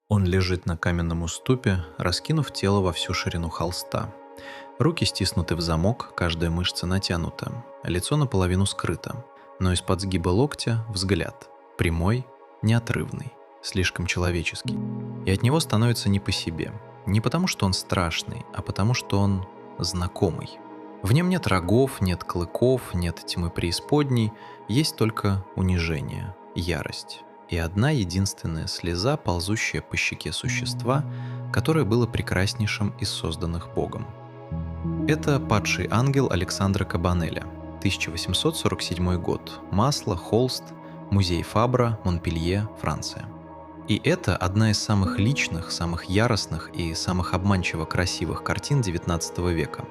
Он лежит на каменном уступе, раскинув тело во всю ширину холста. Руки стиснуты в замок, каждая мышца натянута, лицо наполовину скрыто, но из-под сгиба локтя взгляд, прямой, неотрывный, слишком человеческий. И от него становится не по себе. Не потому, что он страшный, а потому, что он знакомый. В нем нет рогов, нет клыков, нет тьмы преисподней, есть только унижение, ярость и одна единственная слеза, ползущая по щеке существа, которое было прекраснейшим из созданных Богом. Это падший ангел Александра Кабанеля, 1847 год, масло, холст, музей Фабра, Монпелье, Франция. И это одна из самых личных, самых яростных и самых обманчиво красивых картин XIX века.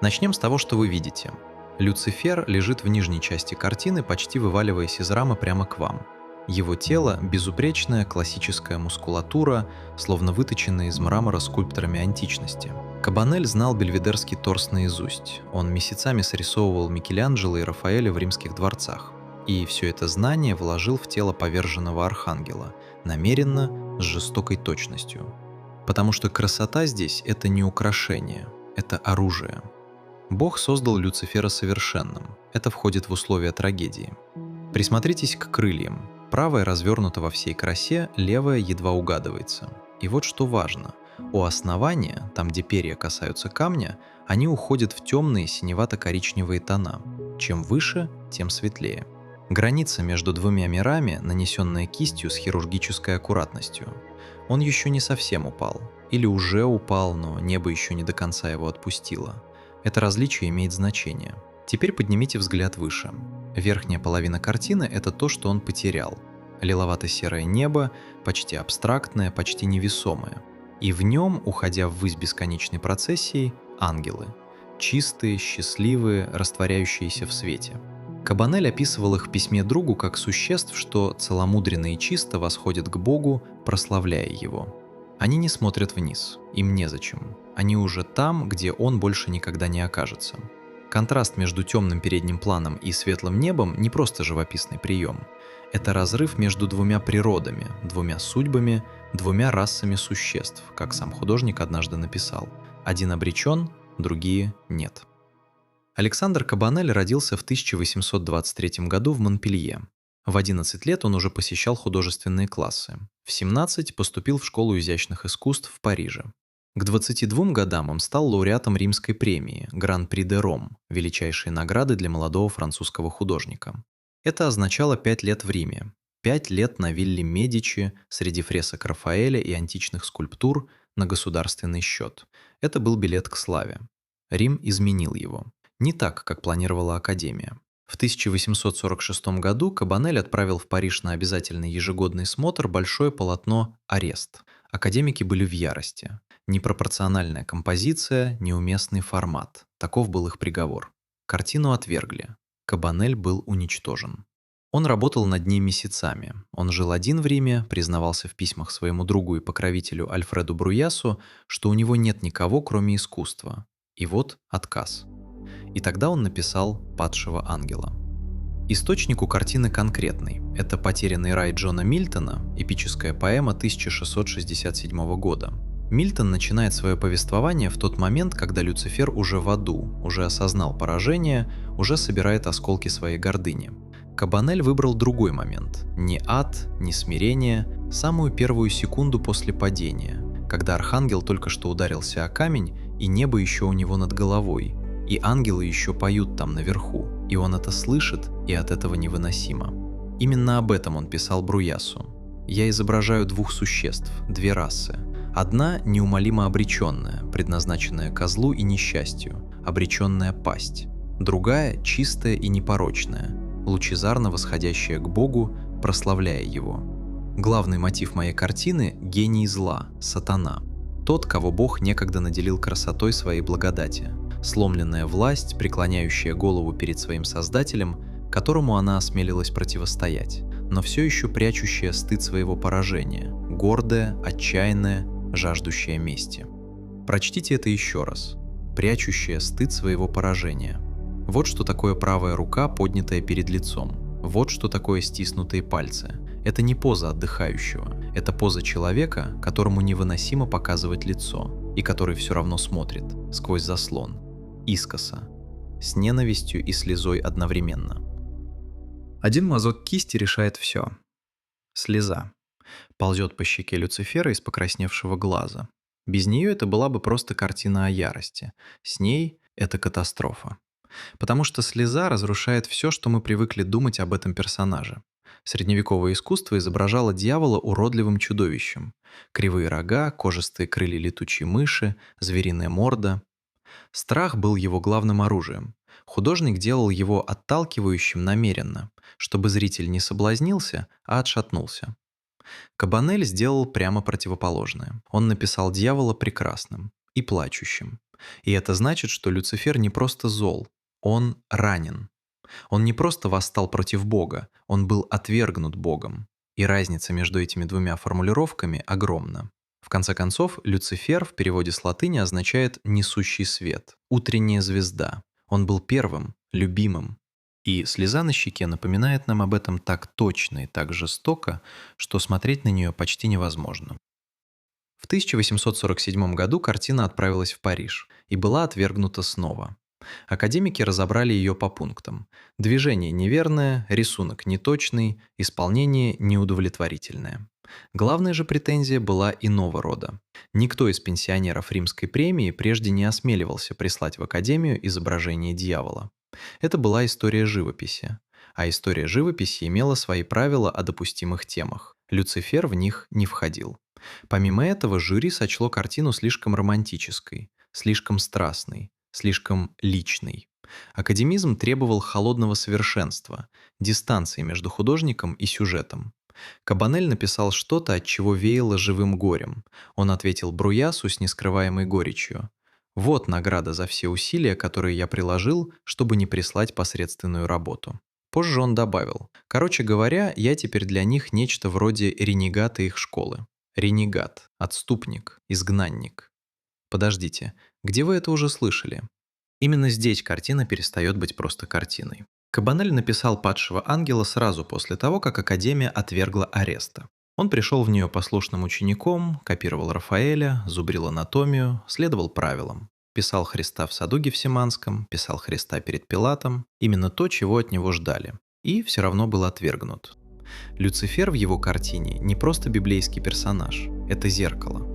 Начнем с того, что вы видите. Люцифер лежит в нижней части картины, почти вываливаясь из рамы прямо к вам. Его тело – безупречная классическая мускулатура, словно выточенная из мрамора скульпторами античности. Кабанель знал бельведерский торс наизусть. Он месяцами срисовывал Микеланджело и Рафаэля в римских дворцах. И все это знание вложил в тело поверженного архангела, намеренно, с жестокой точностью. Потому что красота здесь – это не украшение, это оружие. Бог создал Люцифера совершенным. Это входит в условия трагедии. Присмотритесь к крыльям. Правая развернута во всей красе, левая едва угадывается. И вот что важно. У основания, там где перья касаются камня, они уходят в темные синевато-коричневые тона. Чем выше, тем светлее. Граница между двумя мирами, нанесенная кистью с хирургической аккуратностью. Он еще не совсем упал. Или уже упал, но небо еще не до конца его отпустило. Это различие имеет значение. Теперь поднимите взгляд выше. Верхняя половина картины – это то, что он потерял. Лиловато-серое небо, почти абстрактное, почти невесомое. И в нем, уходя ввысь бесконечной процессией, ангелы. Чистые, счастливые, растворяющиеся в свете. Кабанель описывал их в письме другу как существ, что целомудренно и чисто восходят к Богу, прославляя Его. Они не смотрят вниз, им незачем. Они уже там, где он больше никогда не окажется. Контраст между темным передним планом и светлым небом не просто живописный прием. Это разрыв между двумя природами, двумя судьбами, двумя расами существ, как сам художник однажды написал. Один обречен, другие нет. Александр Кабанель родился в 1823 году в Монпелье. В 11 лет он уже посещал художественные классы. В 17 поступил в школу изящных искусств в Париже. К 22 годам он стал лауреатом римской премии Гран-при де Ром, величайшей награды для молодого французского художника. Это означало 5 лет в Риме, 5 лет на вилле Медичи среди фресок Рафаэля и античных скульптур на государственный счет. Это был билет к славе. Рим изменил его. Не так, как планировала Академия. В 1846 году Кабанель отправил в Париж на обязательный ежегодный смотр большое полотно «Арест». Академики были в ярости. Непропорциональная композиция, неуместный формат. Таков был их приговор. Картину отвергли. Кабанель был уничтожен. Он работал над ней месяцами. Он жил один в Риме, признавался в письмах своему другу и покровителю Альфреду Бруясу, что у него нет никого, кроме искусства. И вот отказ. И тогда он написал «Падшего ангела». Источник у картины конкретный. Это «Потерянный рай» Джона Мильтона, эпическая поэма 1667 года. Мильтон начинает свое повествование в тот момент, когда Люцифер уже в аду, уже осознал поражение, уже собирает осколки своей гордыни. Кабанель выбрал другой момент. Не ад, не смирение, самую первую секунду после падения, когда архангел только что ударился о камень, и небо еще у него над головой, и ангелы еще поют там наверху, и он это слышит, и от этого невыносимо. Именно об этом он писал Бруясу. «Я изображаю двух существ, две расы. Одна неумолимо обреченная, предназначенная козлу и несчастью, обреченная пасть. Другая чистая и непорочная, лучезарно восходящая к Богу, прославляя Его. Главный мотив моей картины – гений зла, сатана. Тот, кого Бог некогда наделил красотой своей благодати. Сломленная власть, преклоняющая голову перед своим Создателем, которому она осмелилась противостоять, но все еще прячущая стыд своего поражения, гордая, отчаянная, жаждущая мести. Прочтите это еще раз. Прячущая стыд своего поражения. Вот что такое правая рука, поднятая перед лицом. Вот что такое стиснутые пальцы. Это не поза отдыхающего, это поза человека, которому невыносимо показывать лицо, и который все равно смотрит сквозь заслон, искоса, с ненавистью и слезой одновременно. Один мазок кисти решает все. Слеза ползет по щеке Люцифера из покрасневшего глаза. Без нее это была бы просто картина о ярости. С ней это катастрофа. Потому что слеза разрушает все, что мы привыкли думать об этом персонаже. Средневековое искусство изображало дьявола уродливым чудовищем. Кривые рога, кожистые крылья летучей мыши, звериная морда. Страх был его главным оружием. Художник делал его отталкивающим намеренно, чтобы зритель не соблазнился, а отшатнулся. Кабанель сделал прямо противоположное. Он написал дьявола прекрасным и плачущим. И это значит, что Люцифер не просто зол, он ранен. Он не просто восстал против Бога, он был отвергнут Богом. И разница между этими двумя формулировками огромна. В конце концов, Люцифер в переводе с латыни означает «несущий свет», «утренняя звезда». Он был первым, любимым. И слеза на щеке напоминает нам об этом так точно и так жестоко, что смотреть на нее почти невозможно. В 1847 году картина отправилась в Париж и была отвергнута снова. Академики разобрали ее по пунктам. Движение неверное, рисунок неточный, исполнение неудовлетворительное. Главная же претензия была иного рода. Никто из пенсионеров Римской премии прежде не осмеливался прислать в Академию изображение дьявола. Это была история живописи. А история живописи имела свои правила о допустимых темах. Люцифер в них не входил. Помимо этого, жюри сочло картину слишком романтической, слишком страстной, слишком личной. Академизм требовал холодного совершенства, дистанции между художником и сюжетом. Кабанель написал что-то, от чего веяло живым горем. Он ответил Бруясу с нескрываемой горечью. «Вот награда за все усилия, которые я приложил, чтобы не прислать посредственную работу». Позже он добавил: «Короче говоря, я теперь для них нечто вроде ренегата их школы». Ренегат, отступник, изгнанник. Подождите, где вы это уже слышали? Именно здесь картина перестает быть просто картиной. Кабанель написал «Падшего ангела» сразу после того, как Академия отвергла Ареста. Он пришел в нее послушным учеником, копировал Рафаэля, зубрил анатомию, следовал правилам. Писал Христа в саду Гефсиманском, писал Христа перед Пилатом. Именно то, чего от него ждали. И все равно был отвергнут. Люцифер в его картине не просто библейский персонаж, это зеркало.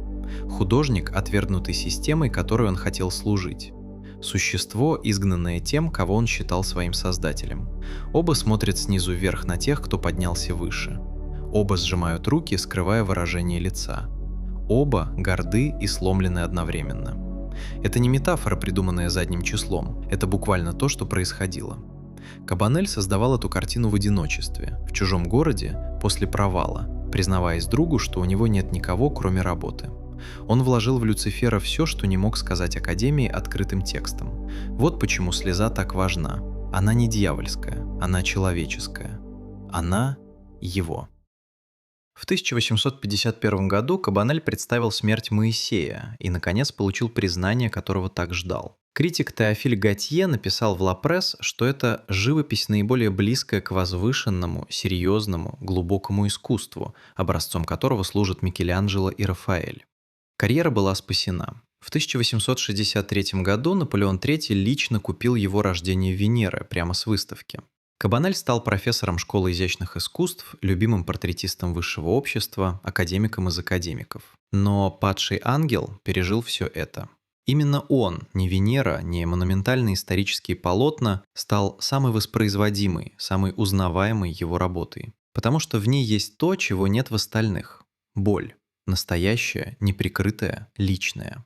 Художник, отвергнутый системой, которой он хотел служить. Существо, изгнанное тем, кого он считал своим создателем. Оба смотрят снизу вверх на тех, кто поднялся выше. Оба сжимают руки, скрывая выражение лица. Оба горды и сломлены одновременно. Это не метафора, придуманная задним числом, это буквально то, что происходило. Кабанель создавал эту картину в одиночестве, в чужом городе, после провала, признаваясь другу, что у него нет никого, кроме работы. Он вложил в Люцифера все, что не мог сказать Академии открытым текстом. Вот почему слеза так важна. Она не дьявольская, она человеческая. Она его. В 1851 году Кабанель представил «Смерть Моисея» и, наконец, получил признание, которого так ждал. Критик Теофиль Готье написал в «Ла Пресс», что это живопись наиболее близкая к возвышенному, серьезному, глубокому искусству, образцом которого служат Микеланджело и Рафаэль. Карьера была спасена. В 1863 году Наполеон III лично купил его «Рождение Венеры» прямо с выставки. Кабанель стал профессором школы изящных искусств, любимым портретистом высшего общества, академиком из академиков. Но «Падший ангел» пережил все это. Именно он, не Венера, не монументальные исторические полотна, стал самой воспроизводимой, самой узнаваемой его работой. Потому что в ней есть то, чего нет в остальных – боль. Настоящее, неприкрытое, личное.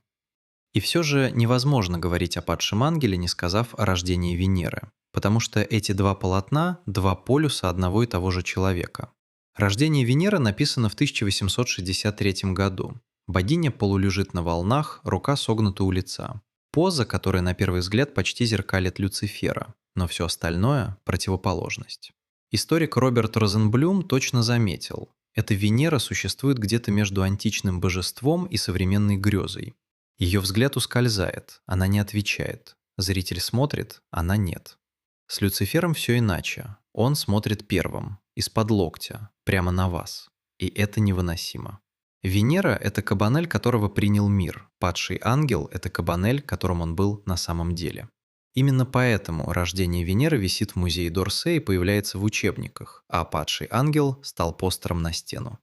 И все же невозможно говорить о «Падшем ангеле», не сказав о «Рождении Венеры», потому что эти два полотна – два полюса одного и того же человека. «Рождение Венеры» написано в 1863 году. Богиня полулежит на волнах, рука согнута у лица. Поза, которая на первый взгляд почти зеркалит Люцифера, но все остальное – противоположность. Историк Роберт Розенблюм точно заметил – эта Венера существует где-то между античным божеством и современной грезой. Ее взгляд ускользает, она не отвечает. Зритель смотрит, она нет. С Люцифером все иначе. Он смотрит первым. из-под локтя, прямо на вас. И это невыносимо. Венера – это кабанель, которого принял мир. Падший ангел – это кабанель, которым он был на самом деле. Именно поэтому рождение Венеры висит в музее Д'Орсе и появляется в учебниках, а падший ангел стал постером на стену.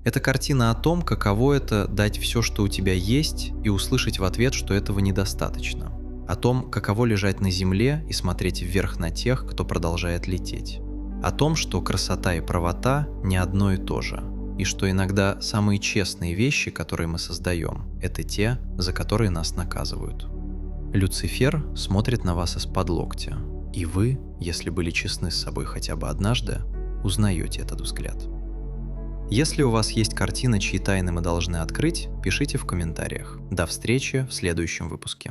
Это картина о том, каково это дать все, что у тебя есть, и услышать в ответ, что этого недостаточно. О том, каково лежать на земле и смотреть вверх на тех, кто продолжает лететь. О том, что красота и правота не одно и то же. И что иногда самые честные вещи, которые мы создаем, это те, за которые нас наказывают. Люцифер смотрит на вас из-под локтя. И вы, если были честны с собой хотя бы однажды, узнаете этот взгляд. Если у вас есть картина, чьи тайны мы должны открыть, пишите в комментариях. До встречи в следующем выпуске.